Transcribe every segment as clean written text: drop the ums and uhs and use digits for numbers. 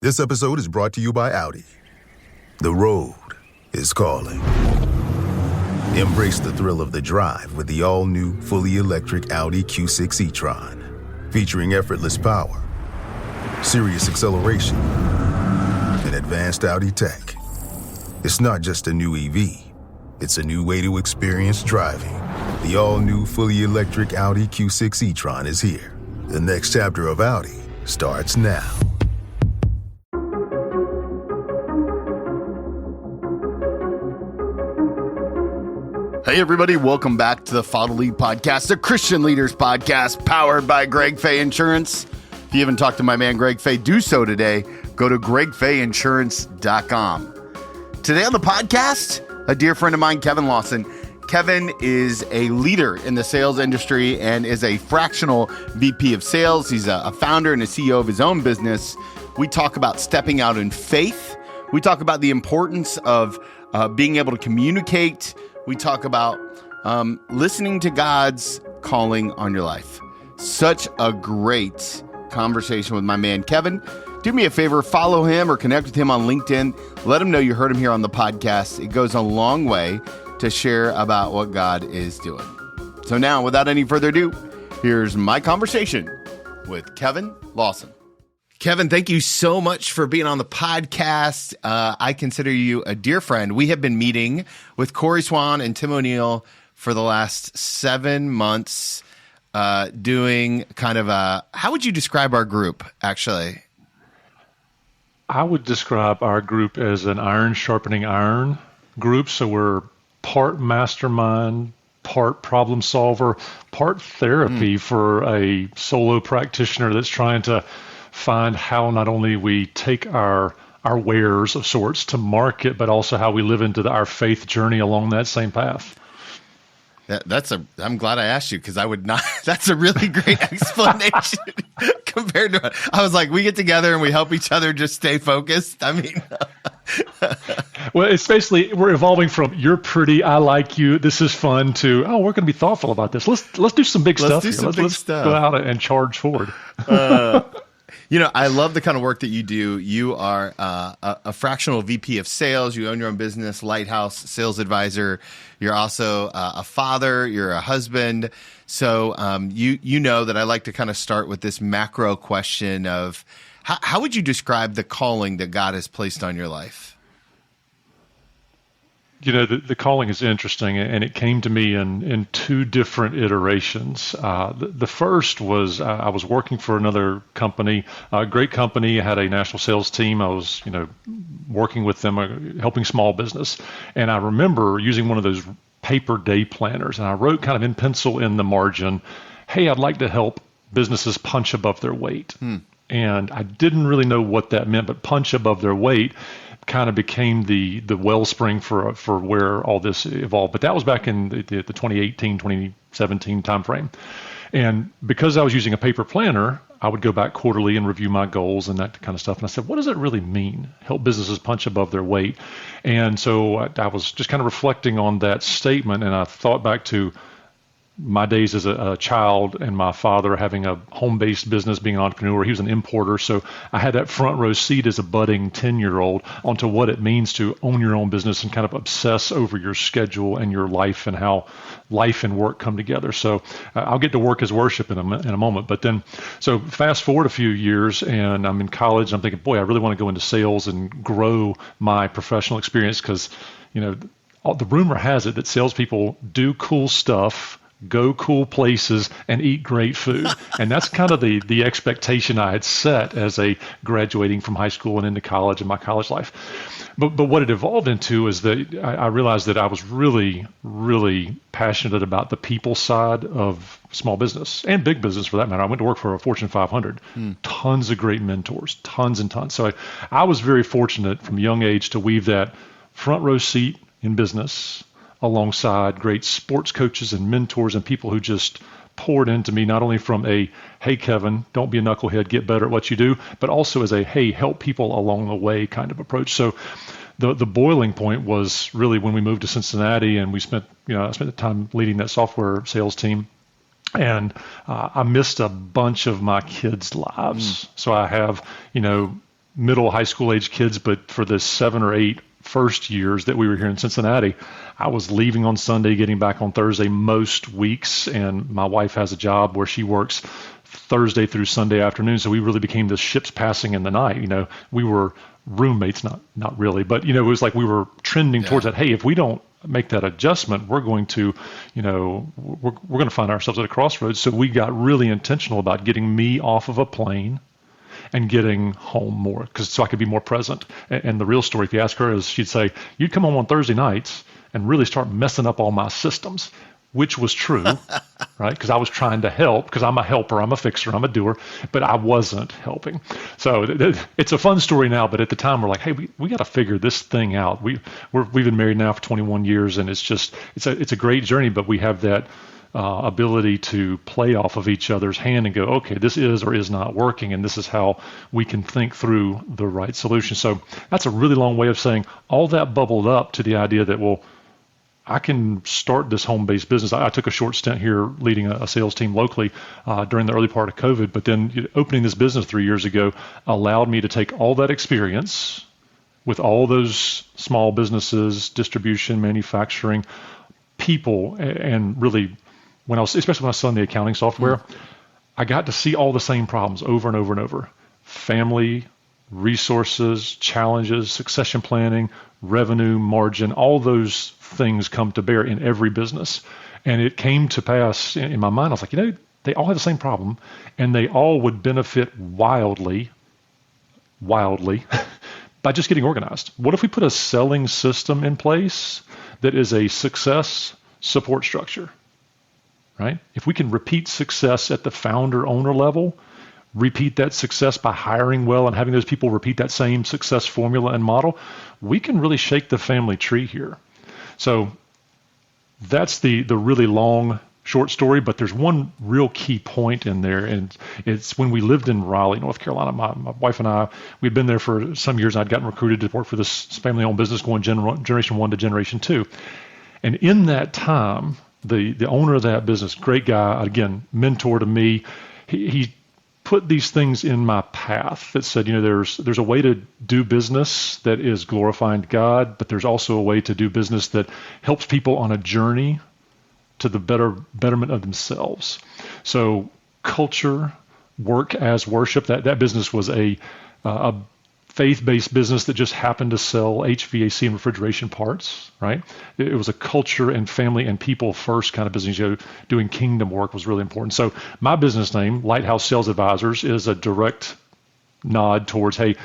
This episode is brought to you by Audi. The road is calling. Embrace the thrill of the drive with the all-new, fully electric Audi Q6 e-tron. Featuring effortless power, serious acceleration, and advanced Audi tech. It's not just a new EV, it's a new way to experience driving. The all-new, fully electric Audi Q6 e-tron is here. The next chapter of Audi starts now. Hey everybody, welcome back to the Follow Lead Podcast, a Christian Leaders Podcast powered by Greg Fay Insurance. If you haven't talked to my man Greg Fay, do so today. Go to gregfayinsurance.com. Today on the podcast, a dear friend of mine, Kevin Lawson. Kevin is a leader in the sales industry and is a fractional VP of sales. He's a founder and a CEO of his own business. We talk about stepping out in faith. We talk about the importance of being able to communicate. We talk about listening to God's calling on your life. Such a great conversation with my man, Kevin. Do me a favor, follow him or connect with him on LinkedIn. Let him know you heard him here on the podcast. It goes a long way to share about what God is doing. So now, without any further ado, here's my conversation with Kevin Lawson. Kevin, thank you so much for being on the podcast. I consider you a dear friend. We have been meeting with Corey Swan and Tim O'Neill for the last 7 months, doing kind of how would you describe our group, actually? I would describe our group as an iron sharpening iron group. So we're part mastermind, part problem solver, part therapy for a solo practitioner that's trying to find how not only we take our wares of sorts to market, but also how we live into our faith journey along that same path. I'm glad I asked you because I would not. That's a really great explanation compared to. I was like, we get together and we help each other just stay focused. I mean, well, it's basically we're evolving from "you're pretty, I like you, this is fun" to "oh, we're going to be thoughtful about this. Let's do some big stuff. Let's go out and charge forward." I love the kind of work that you do. You are a fractional VP of sales. You own your own business, Lighthouse sales advisor. You're also a father. You're a husband. So you know that I like to kind of start with this macro question of how would you describe the calling that God has placed on your life? You know, the calling is interesting, and it came to me in two different iterations. The first was I was working for another company, a great company. I had a national sales team. I was, working with them, helping small business. And I remember using one of those paper day planners, and I wrote kind of in pencil in the margin, "Hey, I'd like to help businesses punch above their weight." And I didn't really know what that meant, but punch above their weight kind of became the wellspring for where all this evolved. But that was back in the 2018, 2017 timeframe. And because I was using a paper planner, I would go back quarterly and review my goals and that kind of stuff. And I said, what does it really mean? Help businesses punch above their weight. And so I was just kind of reflecting on that statement, and I thought back to my days as a child and my father having a home-based business, being an entrepreneur. He was an importer, so I had that front row seat as a budding 10-year-old onto what it means to own your own business and kind of obsess over your schedule and your life and how life and work come together. So I'll get to work as worship in a moment. But then, so fast forward a few years, and I'm in college, and I'm thinking, boy, I really want to go into sales and grow my professional experience because, the rumor has it that salespeople do cool stuff, go cool places, and eat great food. And that's kind of the expectation I had set as a graduating from high school and into college and my college life. But what it evolved into is that I realized that I was really, really passionate about the people side of small business and big business for that matter. I went to work for a Fortune 500, tons of great mentors, tons and tons. So I was very fortunate from a young age to weave that front row seat in business alongside great sports coaches and mentors and people who just poured into me, not only from a, hey, Kevin, don't be a knucklehead, get better at what you do, but also as a, hey, help people along the way kind of approach. So the boiling point was really when we moved to Cincinnati, and I spent the time leading that software sales team. And I missed a bunch of my kids' lives. So I have, middle high school age kids, but for the 7 or 8 first years that we were here in Cincinnati, I was leaving on Sunday, getting back on Thursday most weeks. And my wife has a job where she works Thursday through Sunday afternoon. So we really became the ships passing in the night. We were roommates, not really, but it was like we were trending towards that. Hey, if we don't make that adjustment, we're going to, we're going to find ourselves at a crossroads. So we got really intentional about getting me off of a plane and getting home more, so I could be more present. And the real story, if you ask her, is she'd say, you'd come home on Thursday nights and really start messing up all my systems, which was true, right? Because I was trying to help, because I'm a helper, I'm a fixer, I'm a doer, but I wasn't helping. So it's a fun story now, but at the time we're like, hey, we got to figure this thing out. We've been married now for 21 years, and it's a great journey, but we have that ability to play off of each other's hand and go, okay, this is or is not working, and this is how we can think through the right solution. So that's a really long way of saying all that bubbled up to the idea that, well, I can start this home-based business. I took a short stint here leading a sales team locally during the early part of COVID, but then opening this business 3 years ago allowed me to take all that experience with all those small businesses, distribution, manufacturing, people, and really, especially when I was selling the accounting software, I got to see all the same problems over and over and over. Family, resources, challenges, succession planning, revenue, margin, all those things come to bear in every business. And it came to pass in my mind, I was like, they all have the same problem, and they all would benefit wildly by just getting organized. What if we put a selling system in place that is a success support structure, right? If we can repeat success at the founder owner level, repeat that success by hiring well and having those people repeat that same success formula and model, we can really shake the family tree here. So that's the really long, short story, but there's one real key point in there, and it's when we lived in Raleigh, North Carolina. My wife and I, we'd been there for some years, and I'd gotten recruited to work for this family-owned business going generation 1 to generation 2. And in that time, the owner of that business, great guy, again, mentor to me, he put these things in my path that said, there's a way to do business that is glorifying to God, but there's also a way to do business that helps people on a journey to the betterment of themselves. So culture, work as worship, that business was a faith-based business that just happened to sell HVAC and refrigeration parts, right? It was a culture and family and people first kind of business. Doing kingdom work was really important. So my business name, Lighthouse Sales Advisors, is a direct nod towards, hey,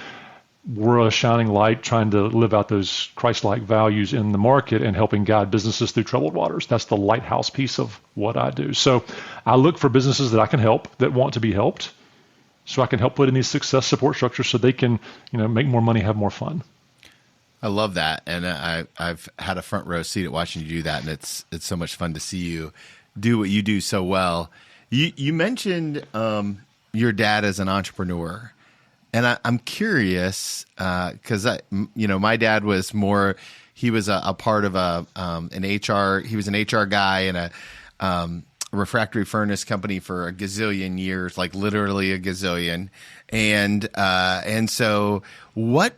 we're a shining light trying to live out those Christ-like values in the market and helping guide businesses through troubled waters. That's the lighthouse piece of what I do. So I look for businesses that I can help, that want to be helped, so I can help put in these success support structures so they can, make more money, have more fun. I love that, and I've had a front row seat at watching you do that, and it's so much fun to see you do what you do so well. You mentioned your dad as an entrepreneur, and I'm curious because my dad was more. He was a part of an HR. He was an HR guy in a refractory furnace company for a gazillion years, like literally a gazillion. And so what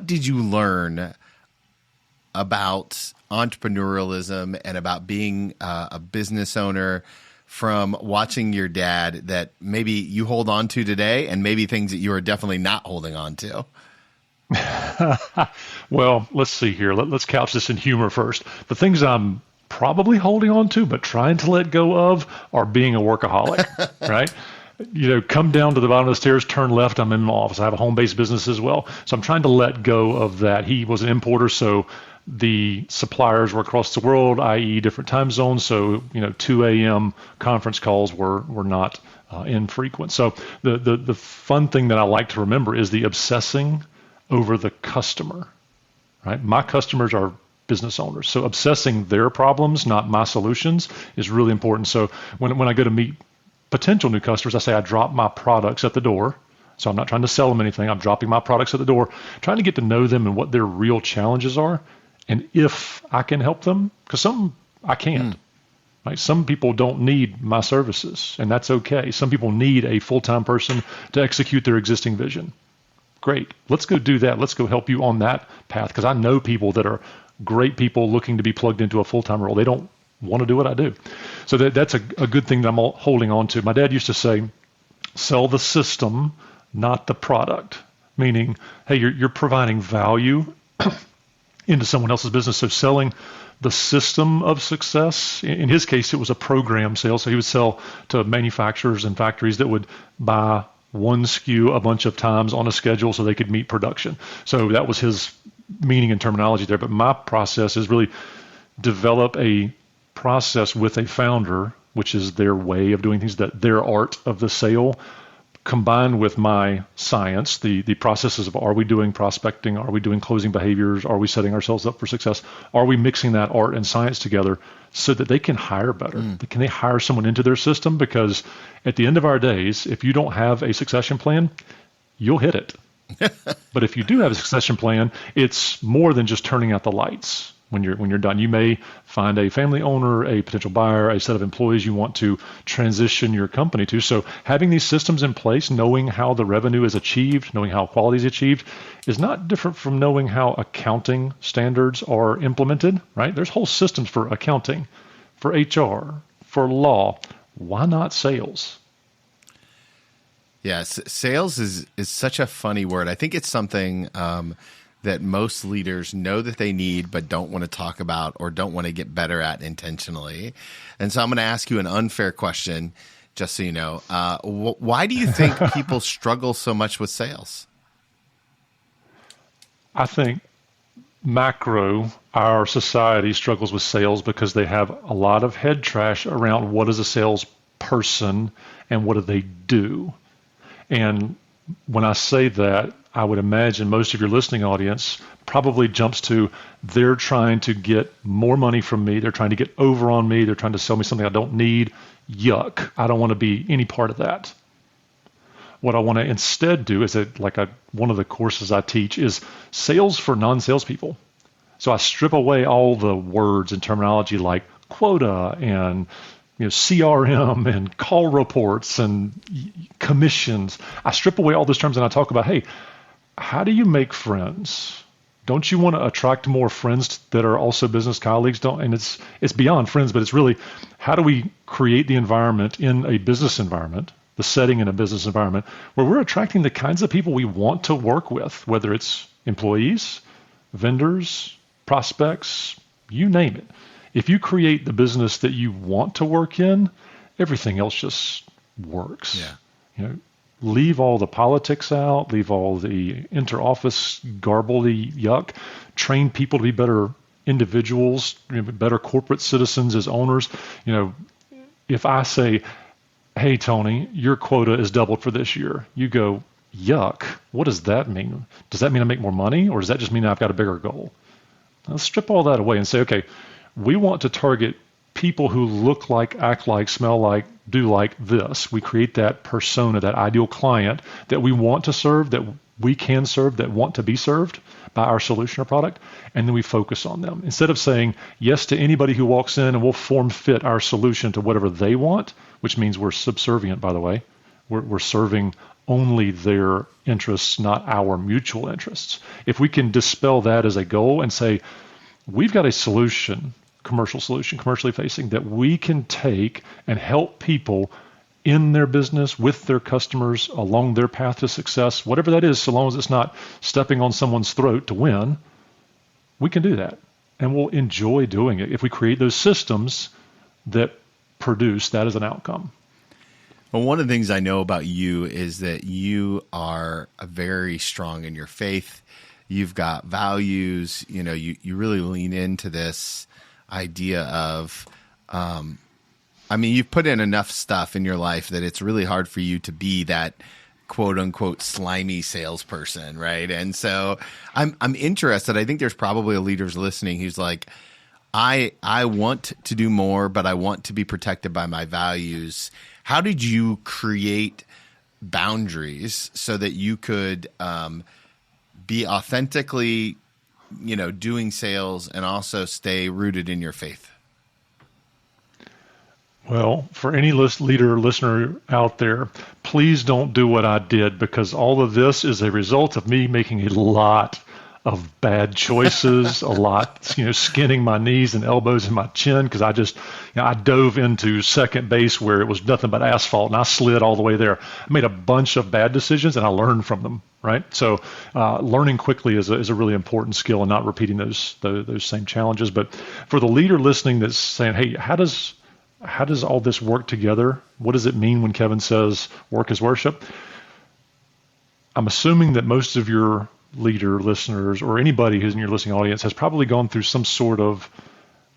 did you learn about entrepreneurialism and about being a business owner from watching your dad that maybe you hold on to today, and maybe things that you are definitely not holding on to? Well, let's see here. Let's couch this in humor first. The things I'm probably holding on to, but trying to let go of, are being a workaholic, right? Come down to the bottom of the stairs, turn left, I'm in my office. I have a home-based business as well. So I'm trying to let go of that. He was an importer, so the suppliers were across the world, i.e. different time zones. So, 2 a.m. conference calls were not infrequent. So the fun thing that I like to remember is the obsessing over the customer, right? My customers are business owners. So obsessing their problems, not my solutions, is really important. So when I go to meet potential new customers, I say I drop my products at the door. So I'm not trying to sell them anything. I'm dropping my products at the door, trying to get to know them and what their real challenges are. And if I can help them, because some I can't. Right? Some people don't need my services, and that's okay. Some people need a full-time person to execute their existing vision. Great. Let's go do that. Let's go help you on that path. Because I know people that are great people looking to be plugged into a full-time role. They don't want to do what I do. So that's a good thing that I'm holding on to. My dad used to say, sell the system, not the product. Meaning, hey, you're providing value into someone else's business. So selling the system of success, in his case, it was a program sale. So he would sell to manufacturers and factories that would buy one SKU a bunch of times on a schedule so they could meet production. So that was his meaning and terminology there. But my process is really develop a process with a founder, which is their way of doing things, that their art of the sale, combined with my science, the processes of, are we doing prospecting? Are we doing closing behaviors? Are we setting ourselves up for success? Are we mixing that art and science together so that they can hire better? Can they hire someone into their system? Because at the end of our days, if you don't have a succession plan, you'll hit it. But if you do have a succession plan, it's more than just turning out the lights. When you're done, you may find a family owner, a potential buyer, a set of employees you want to transition your company to. So having these systems in place, knowing how the revenue is achieved, knowing how quality is achieved, is not different from knowing how accounting standards are implemented, right? There's whole systems for accounting, for HR, for law. Why not sales? Yes, sales is such a funny word. I think it's something that most leaders know that they need but don't want to talk about or don't want to get better at intentionally. And so I'm going to ask you an unfair question, just so you know. Why do you think people struggle so much with sales? I think macro, our society struggles with sales because they have a lot of head trash around what is a salesperson and what do they do. And when I say that, I would imagine most of your listening audience probably jumps to, they're trying to get more money from me. They're trying to get over on me. They're trying to sell me something I don't need. Yuck. I don't want to be any part of that. What I want to instead do is one of the courses I teach is sales for non-salespeople. So I strip away all the words and terminology like quota and CRM and call reports and commissions. I strip away all those terms and I talk about, hey, how do you make friends? Don't you want to attract more friends that are also business colleagues? And it's beyond friends, but it's really, how do we create the environment in a business environment, the setting in a business environment, where we're attracting the kinds of people we want to work with, whether it's employees, vendors, prospects, you name it. If you create the business that you want to work in, everything else just works. Yeah. Leave all the politics out, leave all the inter-office garbly yuck, train people to be better individuals, better corporate citizens as owners. If I say, hey, Tony, your quota is doubled for this year, you go, yuck, what does that mean? Does that mean I make more money, or does that just mean I've got a bigger goal? Let's strip all that away and say, okay, we want to target people who look like, act like, smell like, do like this. We create that persona, that ideal client that we want to serve, that we can serve, that want to be served by our solution or product, and then we focus on them. Instead of saying yes to anybody who walks in and we'll form fit our solution to whatever they want, which means we're subservient, by the way. We're serving only their interests, not our mutual interests. If we can dispel that as a goal and say, we've got a solution, commercially facing, that we can take and help people in their business, with their customers, along their path to success, whatever that is, so long as it's not stepping on someone's throat to win, we can do that. And we'll enjoy doing it if we create those systems that produce that as an outcome. Well, one of the things I know about you is that you are very strong in your faith. You've got values, you really lean into this idea of, you've put in enough stuff in your life that it's really hard for you to be that quote unquote slimy salesperson, right? And so I'm interested. I think there's probably a leader listening who's like, I want to do more, but I want to be protected by my values. How did you create boundaries so that you could be authentically, doing sales and also stay rooted in your faith? Well, for any listener out there, please don't do what I did, because all of this is a result of me making a lot of bad choices, a lot, skinning my knees and elbows and my chin, because I dove into second base where it was nothing but asphalt, and I slid all the way there. I made a bunch of bad decisions, and I learned from them, right? So learning quickly is a really important skill, and not repeating those same challenges. But for the leader listening that's saying, hey, how does all this work together? What does it mean when Kevin says work is worship? I'm assuming that most of your leader listeners, or anybody who's in your listening audience, has probably gone through some sort of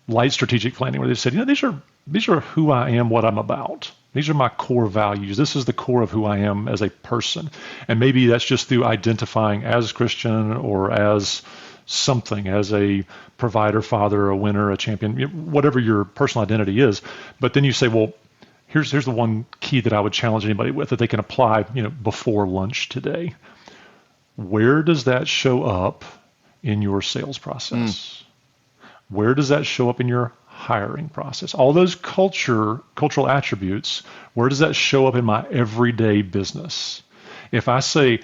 light strategic planning where they said, these are who I am, what I'm about. These are my core values. This is the core of who I am as a person. And maybe that's just through identifying as Christian, or as something, as a provider, father, a winner, a champion, whatever your personal identity is. But then you say, well, here's the one key that I would challenge anybody with that they can apply, before lunch today. Where does that show up in your sales process? Where does that show up in your hiring process? All those cultural attributes, where does that show up in my everyday business? If I say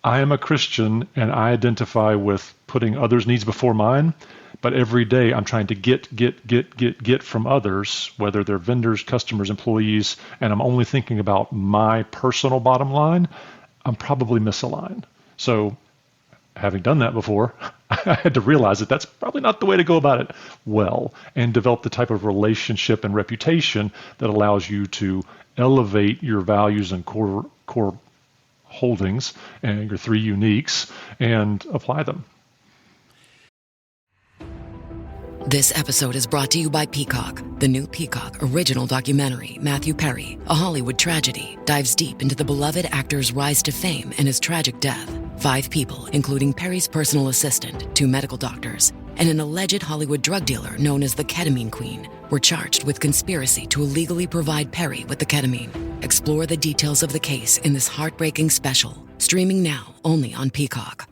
I am a Christian and I identify with putting others' needs before mine, but every day I'm trying to get from others, whether they're vendors, customers, employees, and I'm only thinking about my personal bottom line, I'm probably misaligned. So having done that before, I had to realize that that's probably not the way to go about it well, and develop the type of relationship and reputation that allows you to elevate your values and core holdings and your three uniques and apply them. This episode is brought to you by Peacock. The new Peacock original documentary, Matthew Perry, A Hollywood Tragedy, dives deep into the beloved actor's rise to fame and his tragic death. 5 people, including Perry's personal assistant, 2 medical doctors, and an alleged Hollywood drug dealer known as the Ketamine Queen, were charged with conspiracy to illegally provide Perry with the ketamine. Explore the details of the case in this heartbreaking special, streaming now only on Peacock.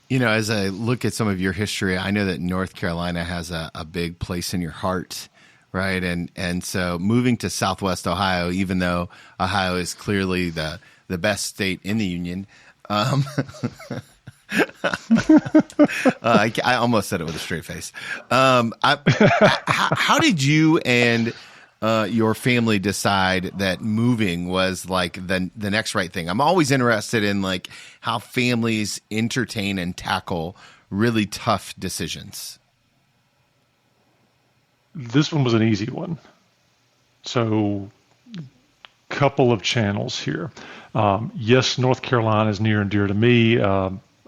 As I look at some of your history, I know that North Carolina has a big place in your heart, right? And so moving to Southwest Ohio, even though Ohio is clearly the best state in the union, I almost said it with a straight face. How did you and your family decide that moving was like the next right thing? I'm always interested in like how families entertain and tackle really tough decisions. This one was an easy one. So, couple of channels here. Yes, North Carolina is near and dear to me.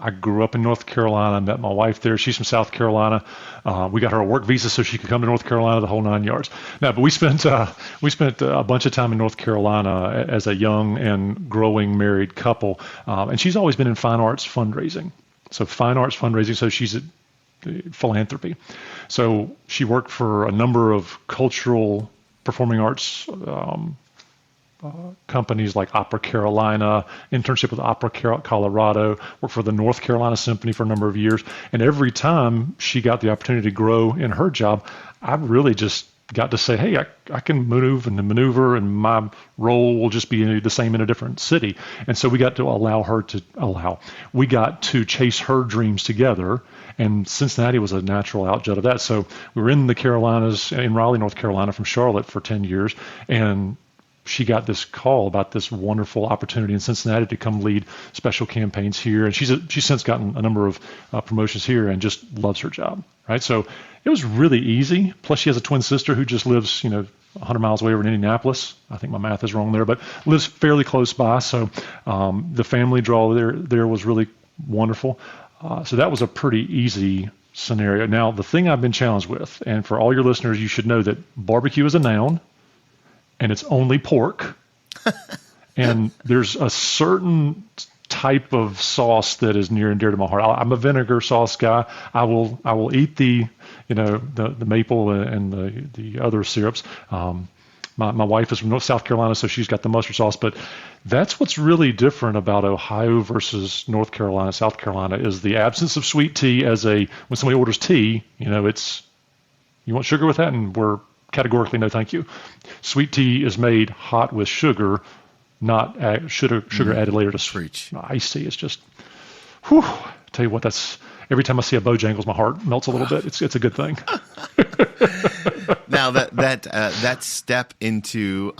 I grew up in North Carolina, met my wife there. She's from South Carolina. We got her a work visa so she could come to North Carolina, the whole 9 yards. Now, but we spent a bunch of time in North Carolina as a young and growing married couple. And she's always been in fine arts fundraising. So fine arts fundraising, so she's at philanthropy. So she worked for a number of cultural performing arts companies like Opera Carolina, internship with Opera Colorado, worked for the North Carolina Symphony for a number of years. And every time she got the opportunity to grow in her job, I really just got to say, hey, I can move and maneuver, and my role will just be the same in a different city. And so we got to chase her dreams together. And Cincinnati was a natural outjut of that. So we were in the Carolinas, in Raleigh, North Carolina, from Charlotte for 10 years. And she got this call about this wonderful opportunity in Cincinnati to come lead special campaigns here. And she's since gotten a number of promotions here and just loves her job, right? So it was really easy. Plus she has a twin sister who just lives, 100 miles away over in Indianapolis. I think my math is wrong there, but lives fairly close by. So the family draw there was really wonderful. So that was a pretty easy scenario. Now, the thing I've been challenged with, and for all your listeners, you should know that barbecue is a noun, and it's only pork. And there's a certain type of sauce that is near and dear to my heart. I'm a vinegar sauce guy. I will eat the maple and the other syrups. My wife is from South Carolina, so she's got the mustard sauce. But that's what's really different about Ohio versus North Carolina, South Carolina, is the absence of sweet tea. When somebody orders tea, it's, you want sugar with that, and we're categorically no thank you. Sweet tea is made hot with sugar, not sugar added later to Preach. iced tea. It's just, whew. Tell you what, that's every time I see a Bojangles, my heart melts a little bit. It's a good thing. Now that step into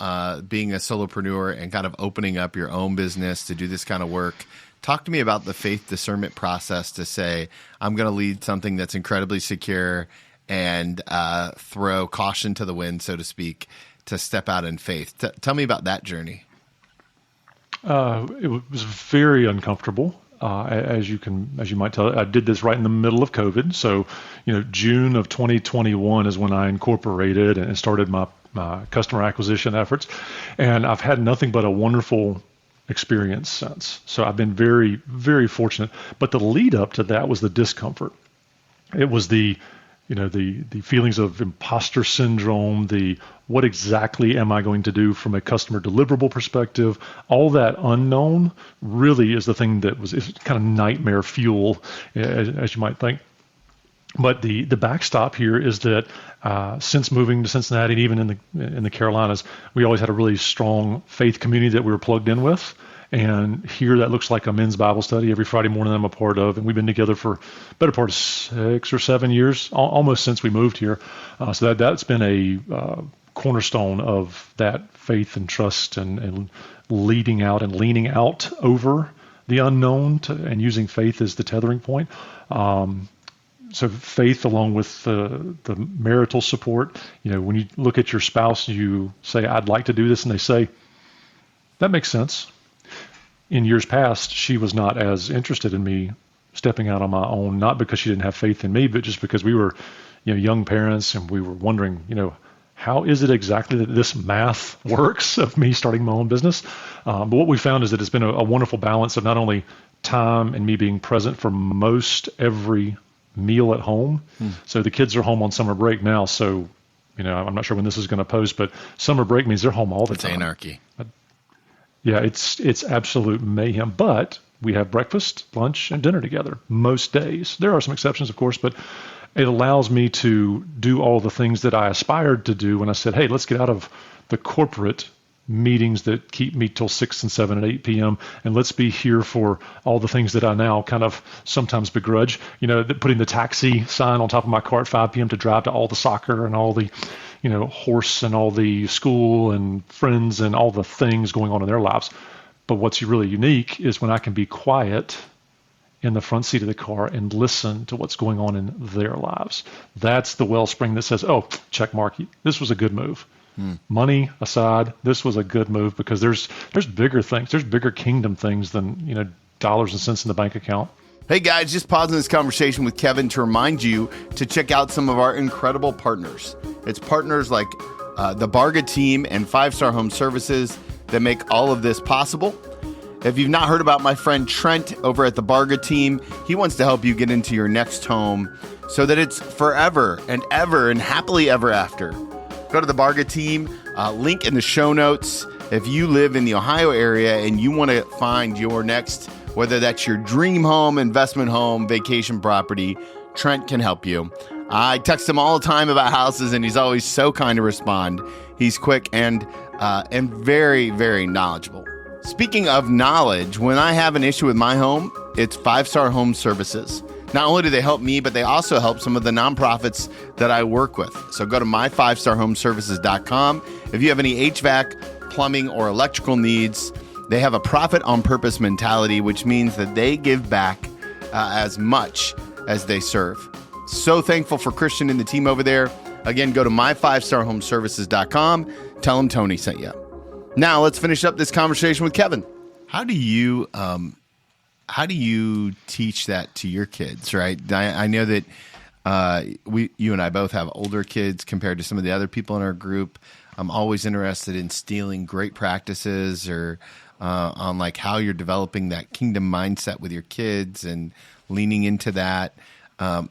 being a solopreneur and kind of opening up your own business to do this kind of work, talk to me about the faith discernment process to say, I'm going to lead something that's incredibly secure and throw caution to the wind, so to speak, to step out in faith. Tell me about that journey. It was very uncomfortable. As you might tell, I did this right in the middle of COVID. So, June of 2021 is when I incorporated and started my customer acquisition efforts. And I've had nothing but a wonderful experience since. So I've been very, very fortunate. But the lead up to that was the discomfort. It was the feelings of imposter syndrome, what exactly am I going to do from a customer deliverable perspective? All that unknown really is the thing that is kind of nightmare fuel, as you might think. But the backstop here is that since moving to Cincinnati and even in the Carolinas, we always had a really strong faith community that we were plugged in with. And here that looks like a men's Bible study every Friday morning I'm a part of. And we've been together for a better part of 6 or 7 years, almost since we moved here. So that's been a cornerstone of that faith and trust and leading out and leaning out over the unknown and using faith as the tethering point. So faith along with the marital support, when you look at your spouse, you say, I'd like to do this. And they say, that makes sense. In years past, she was not as interested in me stepping out on my own, not because she didn't have faith in me, but just because we were, young parents and we were wondering, how is it exactly that this math works of me starting my own business? But what we found is that it's been a wonderful balance of not only time and me being present for most every meal at home. So the kids are home on summer break now. So, I'm not sure when this is going to post, but summer break means they're home all the time. It's anarchy. Yeah, it's absolute mayhem, but we have breakfast, lunch, and dinner together most days. There are some exceptions, of course, but it allows me to do all the things that I aspired to do when I said, hey, let's get out of the corporate meetings that keep me till 6 and 7 and 8 p.m. and let's be here for all the things that I now kind of sometimes begrudge. Putting the taxi sign on top of my car at 5 p.m. to drive to all the soccer and all the horse and all the school and friends and all the things going on in their lives. But what's really unique is when I can be quiet in the front seat of the car and listen to what's going on in their lives. That's the wellspring that says, oh, check mark, this was a good move. Money aside, this was a good move because there's bigger things. There's bigger kingdom things than, dollars and cents in the bank account. Hey guys, just pausing this conversation with Kevin to remind you to check out some of our incredible partners. It's partners like the Barga team and 5-Star Home Services that make all of this possible. If you've not heard about my friend Trent over at the Barga team, he wants to help you get into your next home so that it's forever and ever and happily ever after. Go to the Barga team, link in the show notes. If you live in the Ohio area and you want to find your next, whether that's your dream home, investment home, vacation property, Trent can help you. I text him all the time about houses, and he's always so kind to respond. He's quick and very, very knowledgeable. Speaking of knowledge, when I have an issue with my home, it's 5-Star Home Services. Not only do they help me, but they also help some of the nonprofits that I work with. So go to my5starhomeservices.com. If you have any HVAC, plumbing, or electrical needs, they have a profit on purpose mentality, which means that they give back as much as they serve. So thankful for Christian and the team over there. Again, go to my5starhomeservices.com. Tell them Tony sent you. Now let's finish up this conversation with Kevin. How do you teach that to your kids? Right? I know that you and I both have older kids compared to some of the other people in our group. I'm always interested in stealing great practices or on like how you're developing that kingdom mindset with your kids and leaning into that.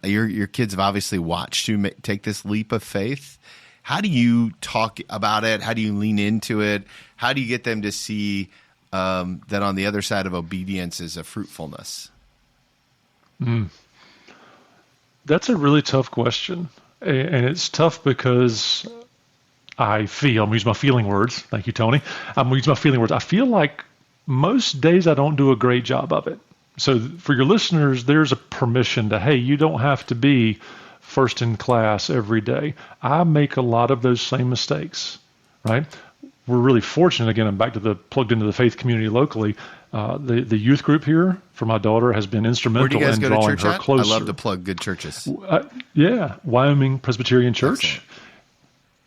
Your kids have obviously watched you take this leap of faith. How do you talk about it? How do you lean into it? How do you get them to see that on the other side of obedience is a fruitfulness? That's a really tough question. And it's tough because I'm going to use my feeling words. Thank you, Tony. I'm going to use my feeling words. I feel like most days I don't do a great job of it. So for your listeners, there's a permission to, hey, you don't have to be first in class every day. I make a lot of those same mistakes, right? We're really fortunate, again, I'm back to the plugged into the faith community locally. The youth group here for my daughter has been instrumental in drawing her closer. I love to plug good churches. Yeah, Wyoming Presbyterian Church. Excellent.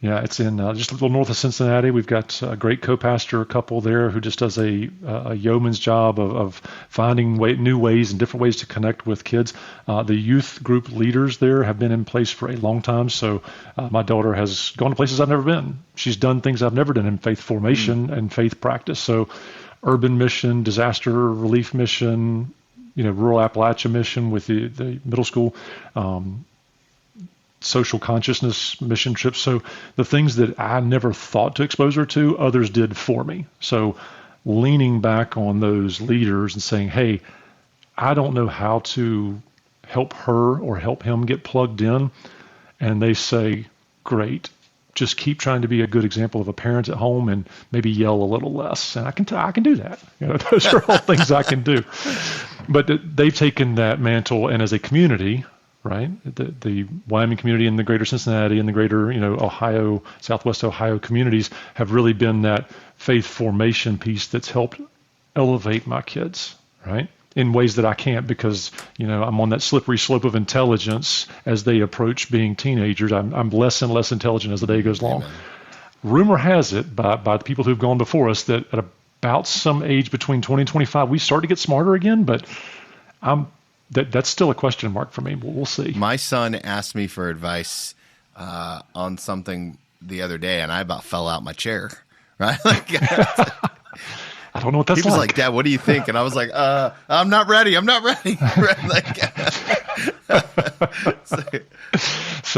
Yeah, it's in just a little north of Cincinnati. We've got a great co-pastor couple there who just does a yeoman's job of finding new ways and different ways to connect with kids. The youth group leaders there have been in place for a long time, so my daughter has gone to places I've never been. She's done things I've never done in faith formation and faith practice. So urban mission, disaster relief mission, rural Appalachia mission with the middle school, social consciousness mission trips. So the things that I never thought to expose her to, others did for me. So leaning back on those leaders and saying, hey, I don't know how to help her or help him get plugged in. And they say, great, just keep trying to be a good example of a parent at home and maybe yell a little less. And I can do that. Those are all things I can do. But they've taken that mantle, and as a community, right, the Wyoming community and the greater Cincinnati and the greater, Ohio, Southwest Ohio communities have really been that faith formation piece that's helped elevate my kids, right, in ways that I can't because, I'm on that slippery slope of intelligence as they approach being teenagers. I'm less and less intelligent as the day goes long. Amen. Rumor has it by the people who've gone before us that at about some age between 20 and 25, we start to get smarter again, but that's still a question mark for me. We'll see. My son asked me for advice on something the other day, and I about fell out my chair. Right? I don't know what that's like. He was like, Dad, what do you think? And I was like, I'm not ready.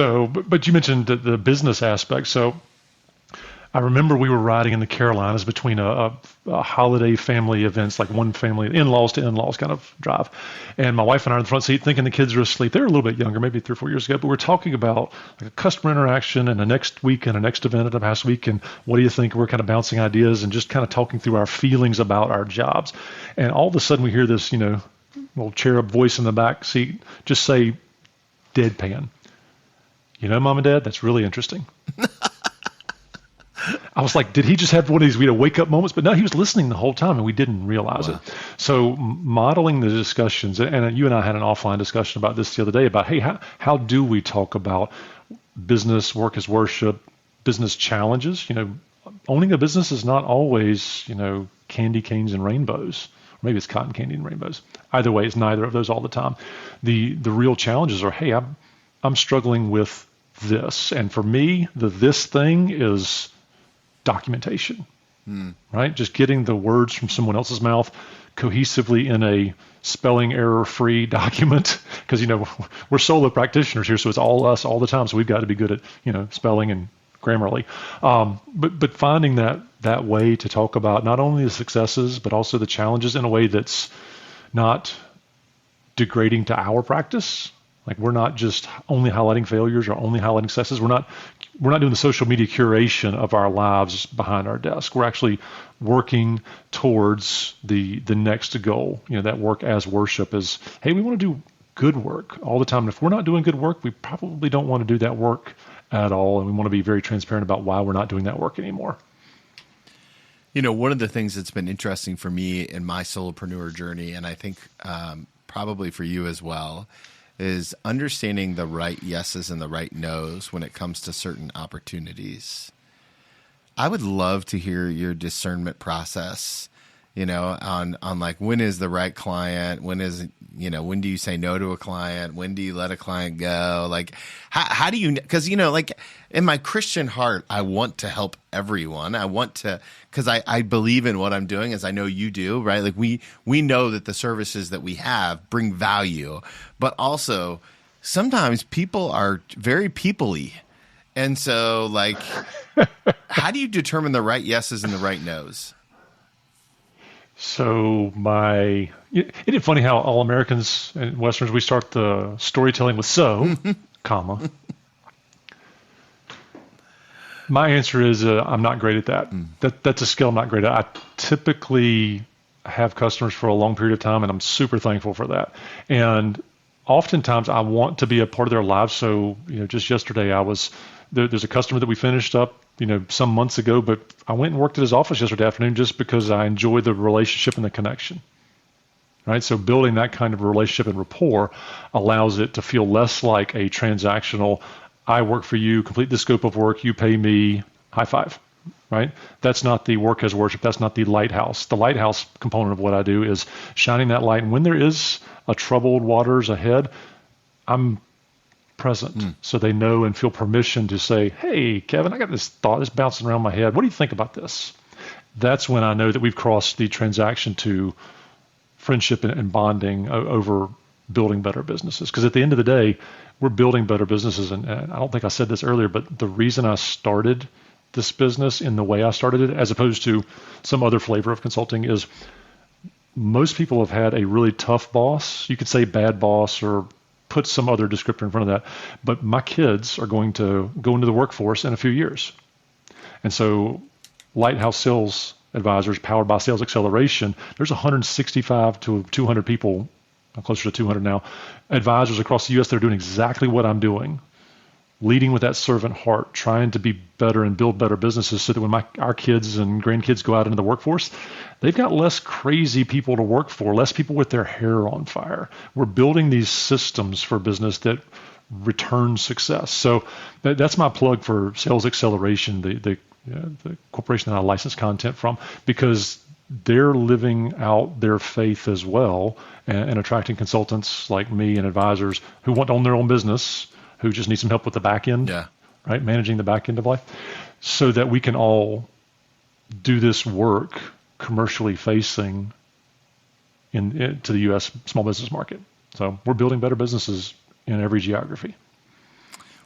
But you mentioned the business aspect. So I remember we were riding in the Carolinas between a holiday family events, like one family, in-laws to in-laws kind of drive. And my wife and I are in the front seat thinking the kids are asleep. They were a little bit younger, maybe 3 or 4 years ago, but we're talking about like a customer interaction and a next week and a next event at the past week. And what do you think? We're kind of bouncing ideas and just kind of talking through our feelings about our jobs. And all of a sudden we hear this, little cherub voice in the back seat just say, deadpan. Mom and Dad, that's really interesting. I was like, did he just have one of these wake up moments? But no, he was listening the whole time and we didn't realize it. So modeling the discussions, and you and I had an offline discussion about this the other day about, hey, how do we talk about business, work as worship, business challenges? Owning a business is not always, candy canes and rainbows. Maybe it's cotton candy and rainbows. Either way, it's neither of those all the time. The real challenges are, hey, I'm struggling with this. And for me, this thing is documentation, right? Just getting the words from someone else's mouth cohesively in a spelling error-free document. Because, we're solo practitioners here, so it's all us all the time. So we've got to be good at, spelling and Grammarly. But finding that way to talk about not only the successes, but also the challenges in a way that's not degrading to our practice. Like we're not just only highlighting failures or only highlighting successes. We're not doing the social media curation of our lives behind our desk. We're actually working towards the next goal. That work as worship is, hey, we want to do good work all the time. And if we're not doing good work, we probably don't want to do that work at all. And we want to be very transparent about why we're not doing that work anymore. One of the things that's been interesting for me in my solopreneur journey, and I think probably for you as well, is understanding the right yeses and the right nos when it comes to certain opportunities. I would love to hear your discernment process, on like when is the right client, when do you say no to a client, when do you let a client go? Like how do you, because like in my Christian heart, I want to help everyone. I want to, because I believe in what I'm doing, as I know you do, right? Like we know that the services that we have bring value, but also sometimes people are very people-y. And so like, how do you determine the right yeses and the right nos? So isn't it funny how all Americans and Westerners, we start the storytelling with comma. My answer is I'm not great at that. That's a skill I'm not great at. I typically have customers for a long period of time, and I'm super thankful for that. And oftentimes I want to be a part of their lives. So, just yesterday there's a customer that we finished up, some months ago, but I went and worked at his office yesterday afternoon just because I enjoy the relationship and the connection. Right. So building that kind of relationship and rapport allows it to feel less like a transactional, I work for you, complete the scope of work, you pay me, high five. Right? That's not the work as worship. That's not the lighthouse. The lighthouse component of what I do is shining that light. And when there is a troubled waters ahead, I'm present. So they know and feel permission to say, hey, Kevin, I got this thought that's bouncing around my head. What do you think about this? That's when I know that we've crossed the transaction to friendship and bonding over building better businesses. Because at the end of the day, we're building better businesses. And I don't think I said this earlier, but the reason I started this business in the way I started it, as opposed to some other flavor of consulting, is most people have had a really tough boss. You could say bad boss or put some other descriptor in front of that. But my kids are going to go into the workforce in a few years. And so Lighthouse Sales Advisors, powered by Sales Acceleration, there's 165 to 200 people, closer to 200 now, advisors across the U.S. that are doing exactly what I'm doing. Leading with that servant heart, trying to be better and build better businesses so that when our kids and grandkids go out into the workforce, they've got less crazy people to work for, less people with their hair on fire. We're building these systems for business that return success. So that's my plug for Sales Acceleration, the corporation that I license content from, because they're living out their faith as well and attracting consultants like me and advisors who want to own their own business, who just need some help with the back end, right? Managing the back end of life, so that we can all do this work commercially facing to the U.S. small business market. So we're building better businesses in every geography.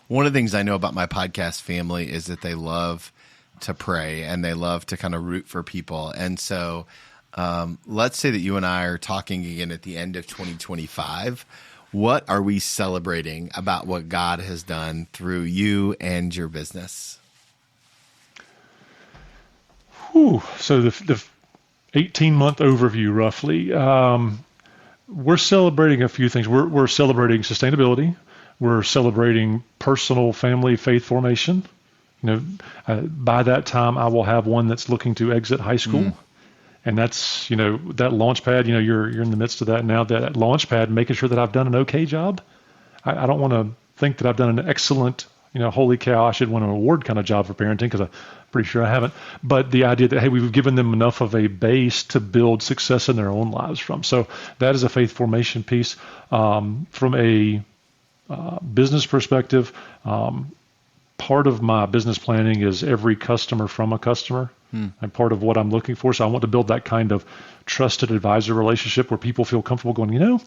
One of the things I know about my podcast family is that they love to pray and they love to kind of root for people. And so let's say that you and I are talking again at the end of 2025. What are we celebrating about what God has done through you and your business? So the 18-month overview, roughly, we're celebrating a few things. We're celebrating sustainability. We're celebrating personal family faith formation. By that time, I will have one that's looking to exit high school. And that's, that launch pad, you're in the midst of that now, that launch pad, making sure that I've done an okay job. I don't want to think that I've done an excellent, holy cow, I should win an award kind of job for parenting, because I'm pretty sure I haven't. But the idea that, hey, we've given them enough of a base to build success in their own lives from. So that is a faith formation piece. From a business perspective, part of my business planning is every customer from a customer. And part of what I'm looking for. So I want to build that kind of trusted advisor relationship where people feel comfortable going,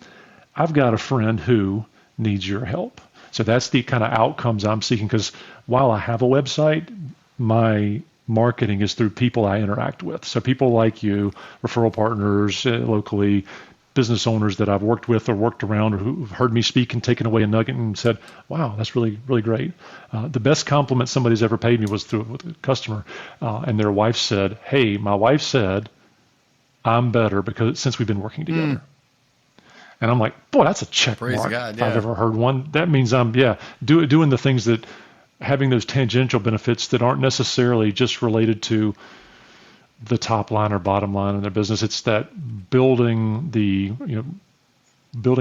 I've got a friend who needs your help. So that's the kind of outcomes I'm seeking, because while I have a website, my marketing is through people I interact with. So people like you, referral partners locally, business owners that I've worked with or worked around, or who've heard me speak and taken away a nugget and said, wow, that's really, really great. The best compliment somebody's ever paid me was through a customer, and their wife said, hey, my wife said I'm better since we've been working together. And I'm like, boy, that's a check mark. God, if I've ever heard one. That means I'm doing the things that, having those tangential benefits that aren't necessarily just related to the top line or bottom line in their business. It's that building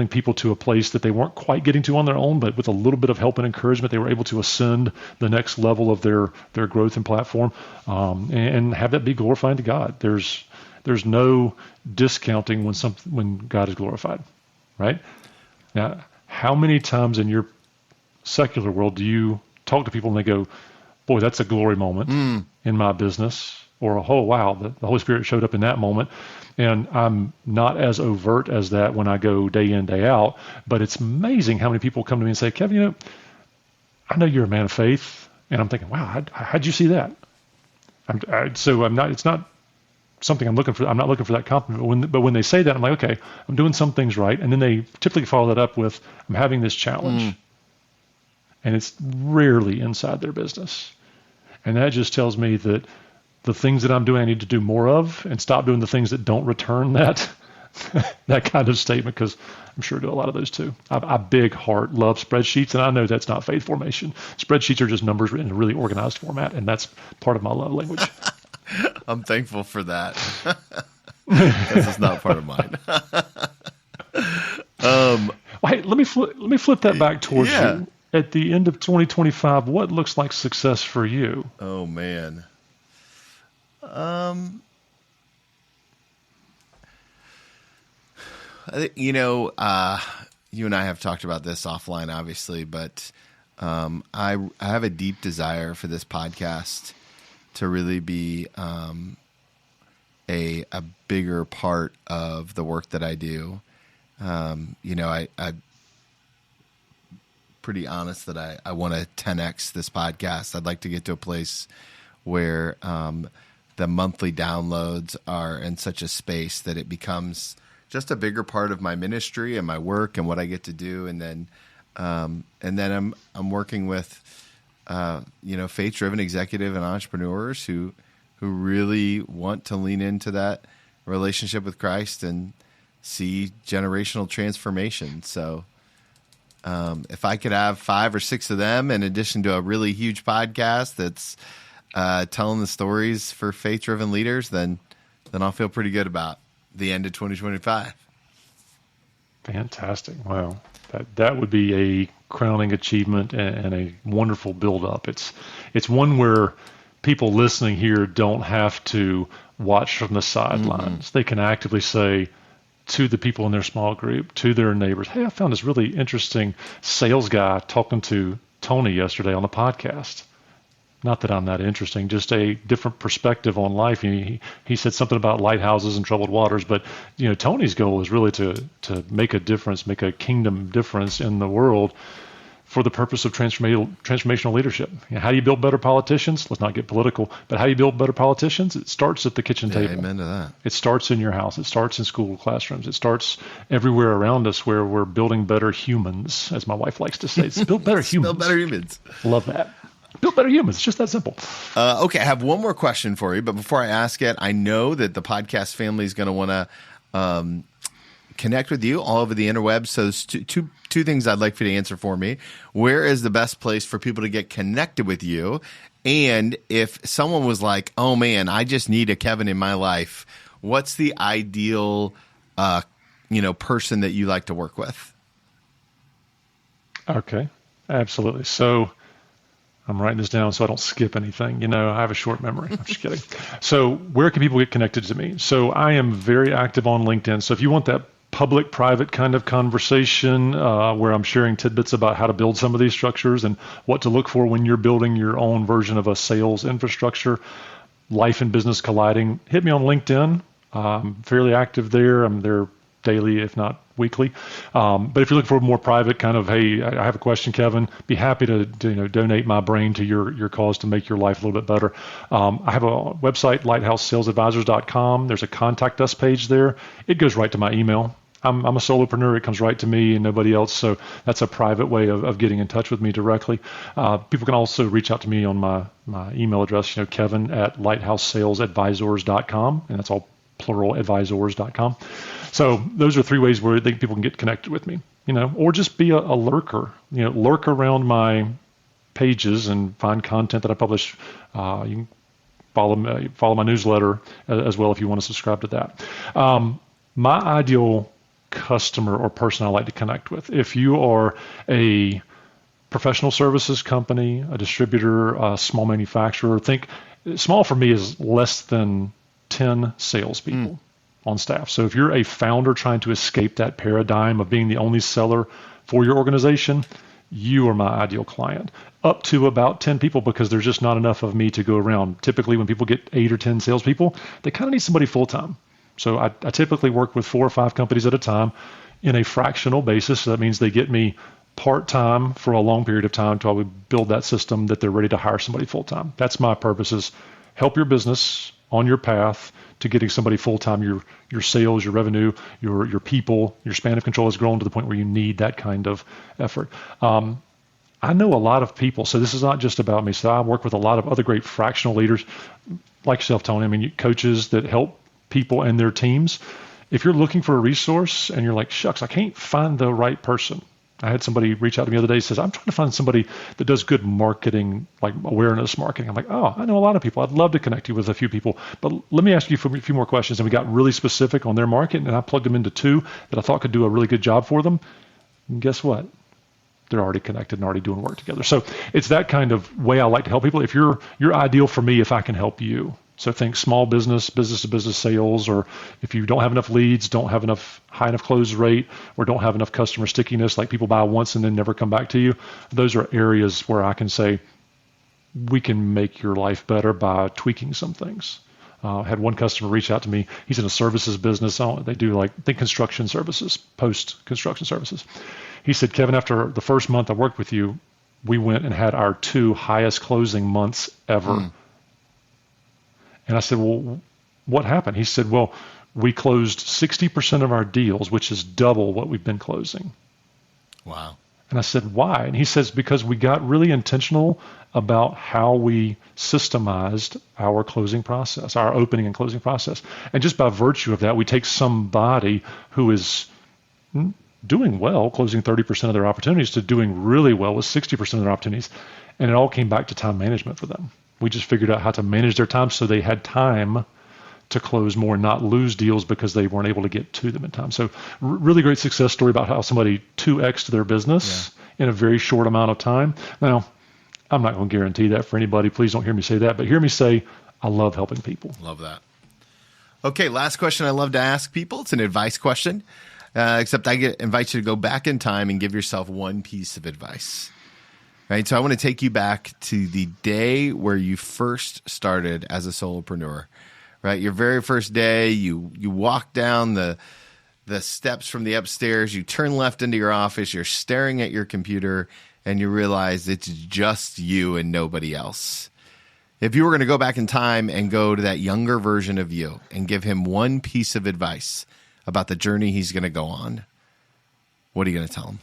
people to a place that they weren't quite getting to on their own, but with a little bit of help and encouragement, they were able to ascend the next level of their growth and platform, and have that be glorifying to God. There's no discounting when God is glorified, right? Now, how many times in your secular world do you talk to people and they go, boy, that's a glory moment in my business? Or, oh, wow, the Holy Spirit showed up in that moment. And I'm not as overt as that when I go day in, day out. But it's amazing how many people come to me and say, Kevin, I know you're a man of faith. And I'm thinking, wow, how'd you see that? It's not something I'm looking for. I'm not looking for that compliment. But when they say that, I'm like, okay, I'm doing some things right. And then they typically follow that up with, I'm having this challenge. And it's rarely inside their business. And that just tells me that the things that I'm doing, I need to do more of, and stop doing the things that don't return that that kind of statement, because I'm sure I do a lot of those too. I big heart love spreadsheets, and I know that's not faith formation. Spreadsheets are just numbers in a really organized format, and that's part of my love language. I'm thankful for that. Because it's not part of mine. Hey, let me flip that back towards you. At the end of 2025, what looks like success for you? Oh man. You know, you and I have talked about this offline, obviously, but I have a deep desire for this podcast to really be a bigger part of the work that I do. You know, I'm pretty honest that I want to 10x this podcast. I'd like to get to a place where the monthly downloads are in such a space that it becomes just a bigger part of my ministry and my work and what I get to do. And then I'm working with, you know, faith-driven executive and entrepreneurs who really want to lean into that relationship with Christ and see generational transformation. So if I could have 5 or 6 of them in addition to a really huge podcast that's telling the stories for faith-driven leaders, then I'll feel pretty good about the end of 2025. Fantastic. Wow. That would be a crowning achievement and a wonderful build-up. It's one where people listening here don't have to watch from the sidelines. Mm-hmm. They can actively say to the people in their small group, to their neighbors, hey, I found this really interesting sales guy talking to Tony yesterday on the podcast. Not that I'm that interesting, just a different perspective on life. He said something about lighthouses and troubled waters, but you know, Tony's goal is really to make a difference, make a kingdom difference in the world for the purpose of transformational leadership. You know, how do you build better politicians? Let's not get political, but how do you build better politicians? It starts at the kitchen table. Amen to that. It starts in your house. It starts in school classrooms. It starts everywhere around us where we're building better humans, as my wife likes to say. It's build better humans. Build better humans. Love that. Build better humans. It's just that simple. Okay, I have one more question for you, but before I ask it, I know that the podcast family is going to want to connect with you all over the interwebs. So there's two things I'd like for you to answer for me. Where is the best place for people to get connected with you? And if someone was like, oh man, I just need a Kevin in my life, what's the ideal person that you like to work with? Okay, absolutely. So I'm writing this down so I don't skip anything. You know, I have a short memory. I'm just kidding. So where can people get connected to me? So I am very active on LinkedIn. So if you want that public-private kind of conversation where I'm sharing tidbits about how to build some of these structures and what to look for when you're building your own version of a sales infrastructure, life and business colliding, hit me on LinkedIn. I'm fairly active there. I'm there daily, if not weekly. But if you're looking for a more private kind of, hey, I have a question, Kevin, be happy to donate my brain to your cause to make your life a little bit better. I have a website, lighthouseSalesAdvisors.com. There's a contact us page there. It goes right to my email. I'm a solopreneur. It comes right to me and nobody else. So that's a private way of getting in touch with me directly. People can also reach out to me on my email address, Kevin@lighthouseSalesAdvisors.com. And that's all plural, advisors.com. So those are 3 ways where I think people can get connected with me, or just be a lurker, lurk around my pages and find content that I publish. You can follow my newsletter as well if you want to subscribe to that. My ideal customer or person I like to connect with, if you are a professional services company, a distributor, a small manufacturer, think small for me is less than 10 salespeople on staff. So if you're a founder trying to escape that paradigm of being the only seller for your organization, you are my ideal client. Up to about 10 people, because there's just not enough of me to go around. Typically, when people get 8 or 10 salespeople, they kind of need somebody full-time. So I typically work with 4 or 5 companies at a time in a fractional basis. So that means they get me part-time for a long period of time until we build that system that they're ready to hire somebody full-time. That's my purpose, is help your business on your path to getting somebody full-time. Your sales, your revenue, your people, your span of control has grown to the point where you need that kind of effort. I know a lot of people, so this is not just about me. So I work with a lot of other great fractional leaders like yourself, Tony. I mean, coaches that help people and their teams. If you're looking for a resource and you're like, shucks, I can't find the right person. I had somebody reach out to me the other day, says, I'm trying to find somebody that does good marketing, like awareness marketing. I'm like, oh, I know a lot of people. I'd love to connect you with a few people. But let me ask you a few more questions. And we got really specific on their market, and I plugged them into two that I thought could do a really good job for them. And guess what? They're already connected and already doing work together. So it's that kind of way I like to help people. If you're ideal for me, if I can help you. So think small business, business to business sales, or if you don't have enough leads, don't have enough high enough close rate, or don't have enough customer stickiness, like people buy once and then never come back to you. Those are areas where I can say, we can make your life better by tweaking some things. Had one customer reach out to me. He's in a services business. They do construction services, post-construction services. He said, Kevin, after the first month I worked with you, we went and had our 2 highest closing months ever. And I said, well, what happened? He said, well, we closed 60% of our deals, which is double what we've been closing. Wow. And I said, why? And he says, because we got really intentional about how we systemized our closing process, our opening and closing process. And just by virtue of that, we take somebody who is doing well, closing 30% of their opportunities, to doing really well with 60% of their opportunities. And it all came back to time management for them. We just figured out how to manage their time so they had time to close more and not lose deals because they weren't able to get to them in time. So really great success story about how somebody 2x'd their business in a very short amount of time. Now, I'm not going to guarantee that for anybody. Please don't hear me say that, but hear me say, I love helping people. Love that. Okay, last question I love to ask people. It's an advice question, except I invite you to go back in time and give yourself one piece of advice. Right, so I want to take you back to the day where you first started as a solopreneur. Right, your very first day, you walk down the steps from the upstairs, you turn left into your office, you're staring at your computer, and you realize it's just you and nobody else. If you were going to go back in time and go to that younger version of you and give him one piece of advice about the journey he's going to go on, what are you going to tell him?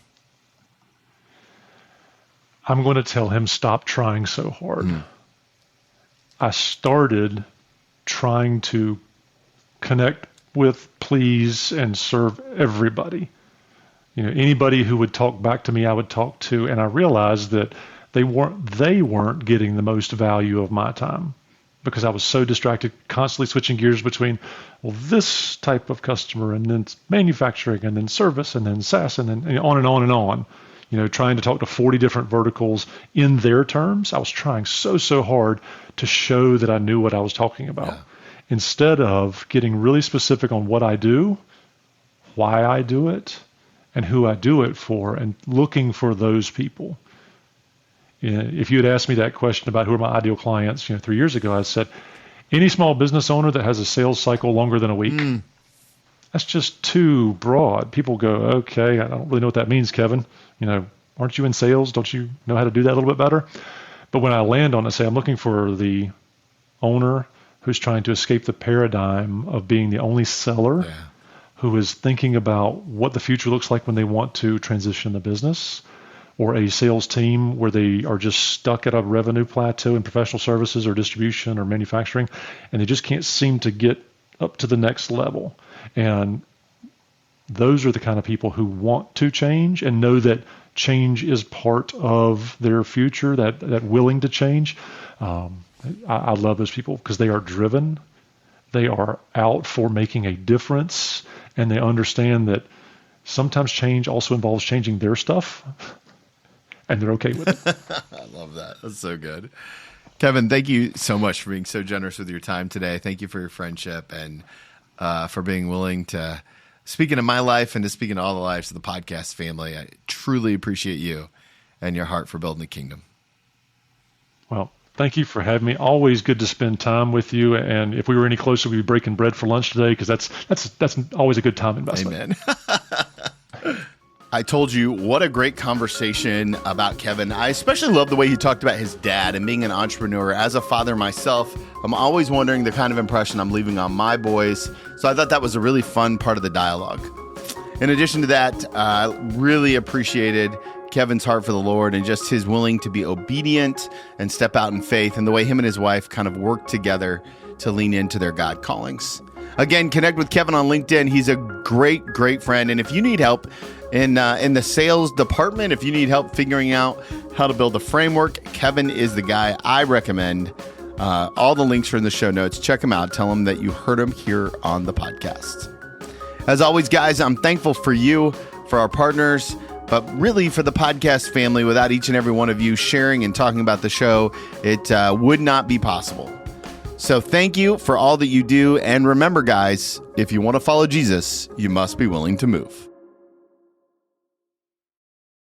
I'm going to tell him, stop trying so hard. I started trying to connect with, please, and serve everybody. Anybody who would talk back to me, I would talk to, and I realized that they weren't getting the most value of my time because I was so distracted, constantly switching gears between, this type of customer, and then manufacturing, and then service, and then SaaS, and then on and on and on. Trying to talk to 40 different verticals in their terms. I was trying so hard to show that I knew what I was talking about. Instead of getting really specific on what I do, why I do it, and who I do it for, and looking for those people. If you had asked me that question about who are my ideal clients, 3 years ago, I said, any small business owner that has a sales cycle longer than a week. That's just too broad. People go, okay, I don't really know what that means, Kevin. Aren't you in sales? Don't you know how to do that a little bit better? But when I land on it, say I'm looking for the owner who's trying to escape the paradigm of being the only seller, who is thinking about what the future looks like when they want to transition the business, or a sales team where they are just stuck at a revenue plateau in professional services or distribution or manufacturing, and they just can't seem to get up to the next level. And those are the kind of people who want to change and know that change is part of their future, that willing to change. I love those people because they are driven. They are out for making a difference, and they understand that sometimes change also involves changing their stuff, and they're okay with it. I love that. That's so good. Kevin, thank you so much for being so generous with your time today. Thank you for your friendship and for being willing to speak into my life and to speak into all the lives of the podcast family. I truly appreciate you and your heart for building the kingdom. Well, thank you for having me. Always good to spend time with you. And if we were any closer, we'd be breaking bread for lunch today, because that's always a good time investment. Amen. I told you what a great conversation about Kevin. I especially love the way he talked about his dad and being an entrepreneur. As a father myself, I'm always wondering the kind of impression I'm leaving on my boys. So I thought that was a really fun part of the dialogue. In addition to that, I really appreciated Kevin's heart for the Lord and just his willing to be obedient and step out in faith, and the way him and his wife kind of work together to lean into their God callings. Again, connect with Kevin on LinkedIn. He's a great friend. And if you need help in the sales department, if you need help figuring out how to build a framework, Kevin is the guy I recommend. All the links are in the show notes. Check him out. Tell him that you heard him here on the podcast. As always, guys, I'm thankful for you, for our partners, but really for the podcast family. Without each and every one of you sharing and talking about the show, it would not be possible. So thank you for all that you do. And remember, guys, if you want to follow Jesus, you must be willing to move.